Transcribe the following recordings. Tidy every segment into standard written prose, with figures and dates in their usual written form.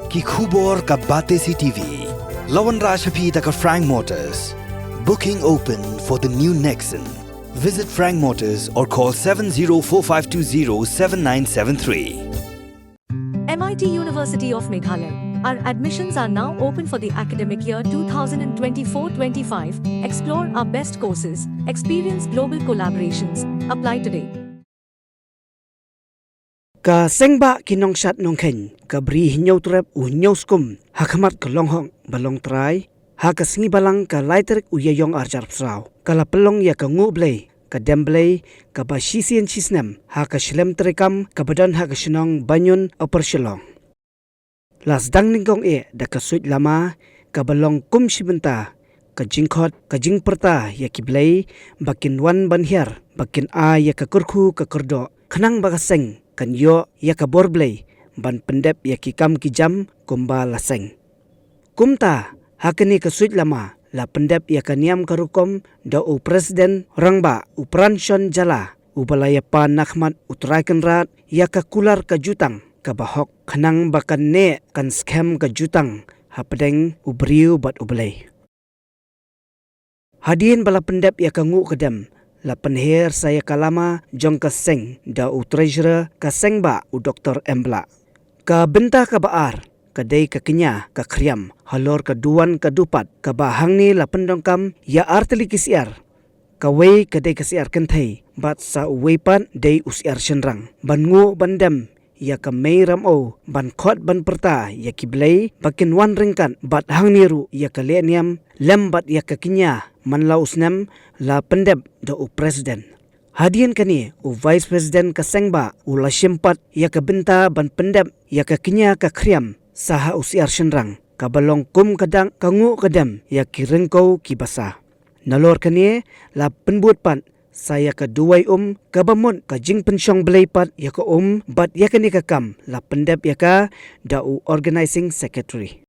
ki khubor ka bate CTV. Lawan Rajhapi taka Frank Motors. Booking open for the new Nexon. Visit Frank Motors or call 7045207973. MIT University of Meghalaya. Our admissions are now open for the academic year 2024-25. Explore our best courses, experience global collaborations. Apply today. Ka sengba kinong shat nong ken ka bri hinyo trap u hinyo skum hakamat ka longhong balong try ha ka singi balang ka laiterik u yayong arjar psraw kala pelong ya ka ngublay ka demblay ka ba shisien chisnem ha ka shlem trekam ka badan ha ka shinong banyun opershilong las dang ningkong da ka suit lama ka balong kum shibenta ka jingkhot ka jingperta ya kiblay bakin wan banhiar bakin a ya ka kurkhu ka kurdo khanang ba ka seng kan yo ya ka borblay ban pendep ya ki kam ki jam kumba laseng kumta hakani ka suit lama la pendep ya ka niam karukom da u presiden rangba u pranshon jala u balaya pa nakhmat utrakan rat ya ka kular ka jutang ka bahok khanang bakan ne kan scam ka jutang hapdeng u briu bat ublay hadin bala pendep ya ka ngu kedem la penher saya kalama jong ka seng da u treasurer ka sengba u Dr. Embla ka benta ka baar ka dei ka kenya ka kriam halor ka duan ka dupat ka bahang ni la pendongkam ya arteli kisiar ka wei ka dei ka siar kenthai bat sa weipan dei usiar shenrang bangu bandam ya ka meiram o ban khot ban perta ya kiblay bakin wan ringkan bat hang niru ya ka leniam lembat ya ka kenya manlausnem la pendep da u presiden hadian kani u vice president ka sengba u la shimpat ya ka benta ban pendep ya ka kenya ka kriam saha usiar shenrang ka balong kum kadang kangu kadam ya ki rengkau ki basa nalor kani la penbuat pan saya ka duway ka bamon ka jing pensyong belaypat ya ka bat ya ka ni ka kam la pendep ya ka da u organizing secretary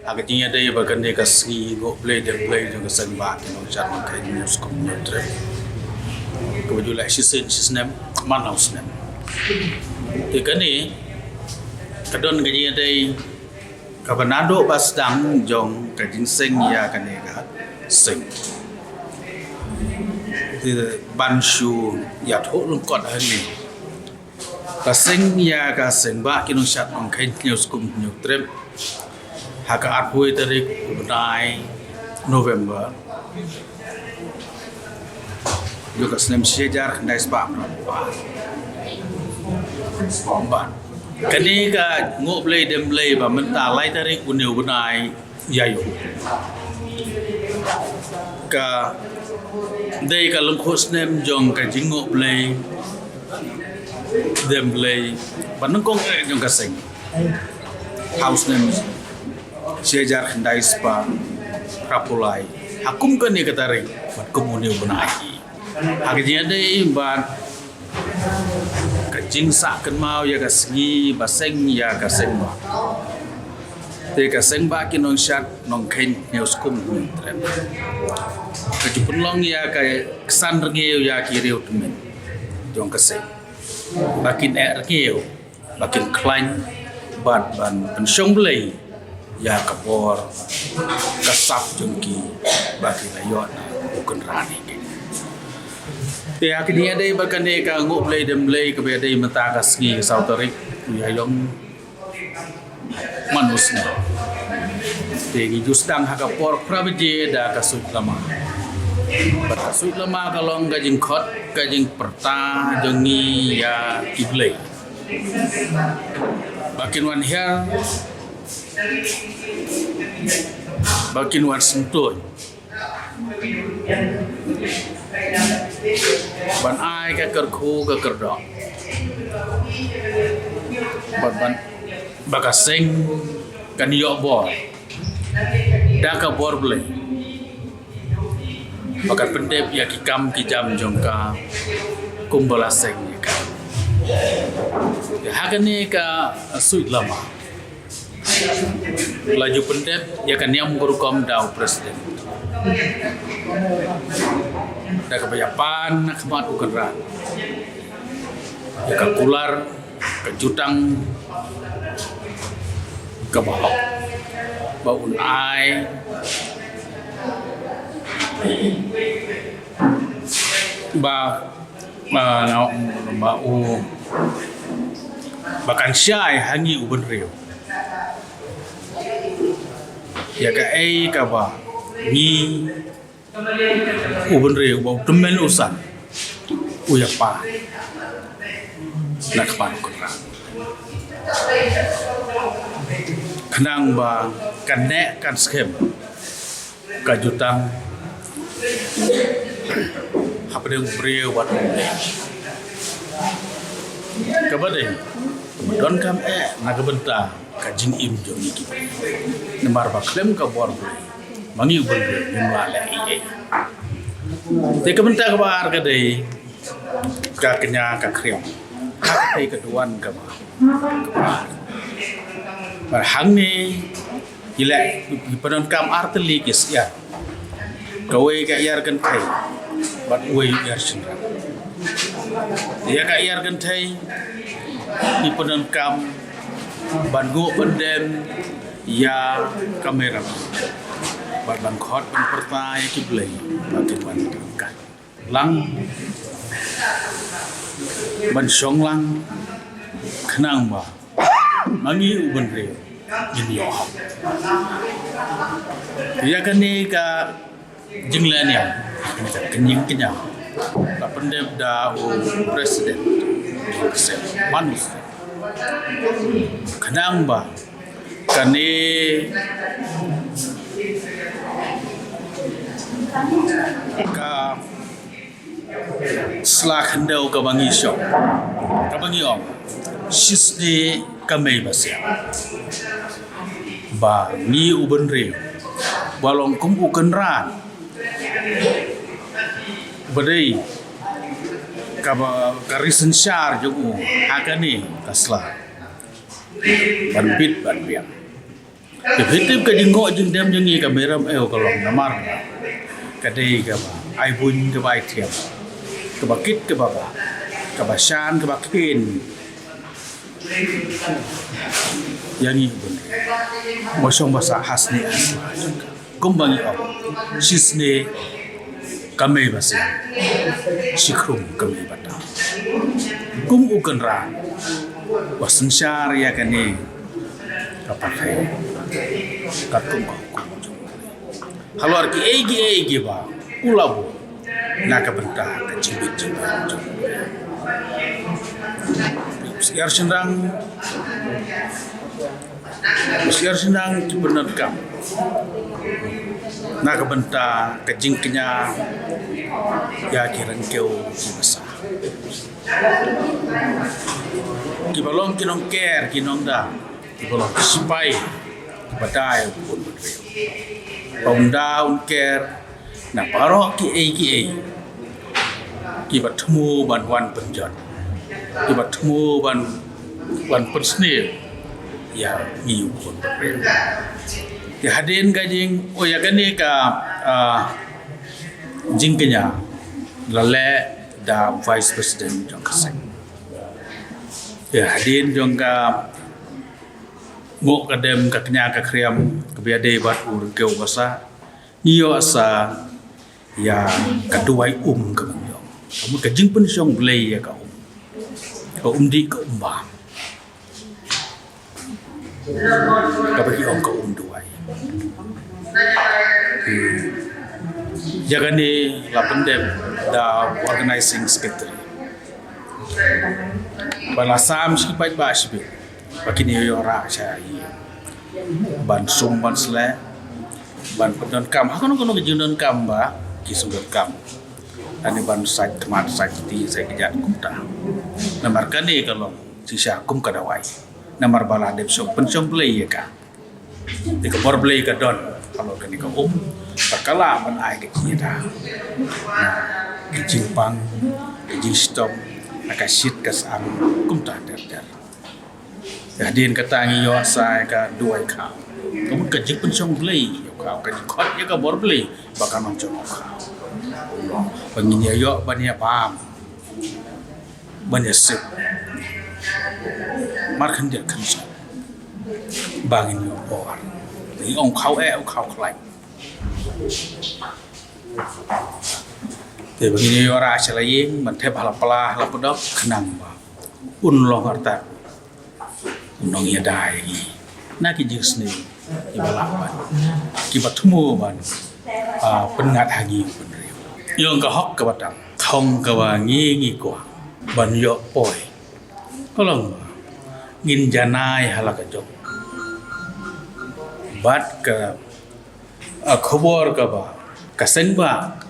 agaknya ada yang bagan dia kasih go play juga sembah kita jangan kayak news komputer kebetulan sistem mana sistem ikan ni kadon gaji ada kabanado basdang jong kajing seng ya kan ya seng banshu ya thok lung kot hani ka seng ya ka seng ba kinong shat ong kain news komputer haka arpui tarik benai November juga senem sejar kendai sebab ban kani ka ngoblay demblay ba menta lai tarik uniu benai yayo ka dei ka lengkho senem jong ka jingoblay demblay banengkong jong ka seng house nem sejar kendai spa rapulai hakum kan ni katari bat komuni benai agaknya dei bat kajing sak kan mau ya ka sengi baseng ya ka seng ba te ka seng ba kinong shat nong kain news kum trem kajupun long ya ka kesan rengeu ya kiriu temen jong ka seng bakin rengeu bakin klain bat ban pensyong belai ya kabor kasap jengki bagi layot bukan rani te akhirnya dei bakane ka ngoblay demblay ka be dei mata ka ski sauterik ya yong manusna te gi justang ha ka por prabeje da ka sut lama bata sut lama kalong gajing khot gajing perta jengi ya iblay bakin wan hiar bakin wan sentuh ban ai ka kerku ka kerdok ban bakaseng kan yo bor da ka bor ble bakat pendep ya ki kam ki jam jongka kumbala seng ka ya hakani ka suit lama laju pendep ya kan yang gurukom dau presiden da kebayapan khmat ukan ran ya kakular kejutang ke bau ai bahkan syai hangi ubun riu ya ka ai ka ba ni ubun riu bau temen usan uya pa nak pan ko ra kenang ba kan nek kan skem ka jutang apa dia beriu buat kabade don kam nak benta ka jing im jong iki nemar ba klem ka bor beri mangi ubun nimla le ie te ka benta ka bar ka dei ka kenya ka kriom ka te ka duan ka ba hang ni ila penon kam arteli kis ya kawe ka yar kan thai bat we yar shinra ya ka yar kan thai di penon kam ban go pendem ya kamera bat ban khot ban pertai ki blai batin ban kan lang ban song lang khnang ba mangi ubun re ini yo ya kan ni ka jinglan ya kenying kenya la pendem da o president manus kanang ba kani ka slak ndau ka bangi sho ka bangi om shisni kamei basya ba ni ubun re balong kum ukan ran badai karisen syar jugu agani kasla ban bit ban biang Definitif ka jinggo jing dem jingi ka meram kalong namar kadai ka ba ai bun ka ba tiap ka bakit ka ba ka basan ka bakin yang ini mosong bahasa hasni asla kumbangi om sisne kami bahasa sikrum kami bata kum ukan ra wasan syar ya kani kapakai katum kau kalau arki egi ba ulabu nak benta kecibit Siar senang benar kam nak benta kejingknya ya kiran keu masa kibalong kinong care kinong da kibalong sipai badai pun paunda un care na paro ki kibatmu banwan penjat kibatmu ban persnil ya iu pun di hadin gajing oh ya kani ka jingkenya lale da vice president jong kaseng ya hadin jong ka ngok kadem ka kenya ka kriam ka biade bat ur keu basa niyo asa ya kaduai ka yo kamu ka jing pen syong blai ya ka di ka umbang kapag yung kaunduay jaga ni lapendem da organizing secretary balasam sikipait basbi bakini yora syai ban sum ban sle ban pedon kam hakono kono kejundon kam ba kisundon kam ani ban sait temat sait ti saya kejat kumta namar kani kalau sisa kum kadawai namar bala dep so pensong play ya ka di kabor play ka don kalau kani ka perkala ban ai ke kita kejimpang kejistom akasit kasam kum ta der jadin katangi yo sai ka duai ka kamu kejip pensong play yo ka kejikot ya ka bor play bakal noncong ka penginya yo bania pam bania sip markan dia kan bangin yo por ni ông khau klai te begini ora selain man the bala pala la podok khnang ba long arta nong ya dai na ki jus ni ki bala ban ki batmu ban pengat hagi penriu yang ka hok ka batang thong ka wa ngi kwa ban yo poi kolong ngin janai halaka jok bat ka khobor ka ba kaseng ba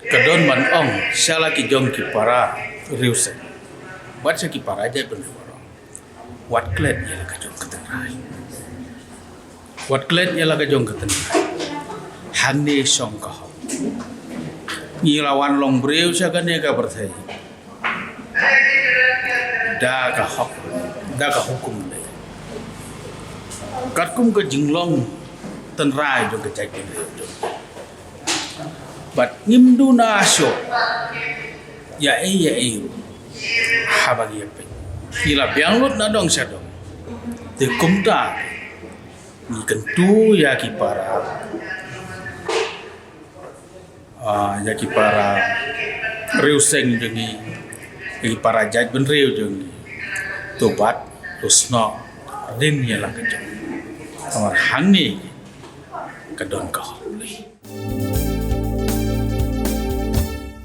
kadon man ong shala ki jong ki para riuse bat sa ki para jai ben wat klet ya ka jong katenrai wat klet ya ka jong katenrai han ni song ka ho ni lawan long breu sa ka ne ka perthai da ka hukum le kat kum ka jinglong ten rai jong ka jai ben bat ngim du na sho ya habagi pe ila biang lut na dong sha dong te kum ta ni kan tu ya ki para riuseng jeng ni para jaj ben riu jeng ni to bat to sno din ya la ka jong amar hang ni ka don ka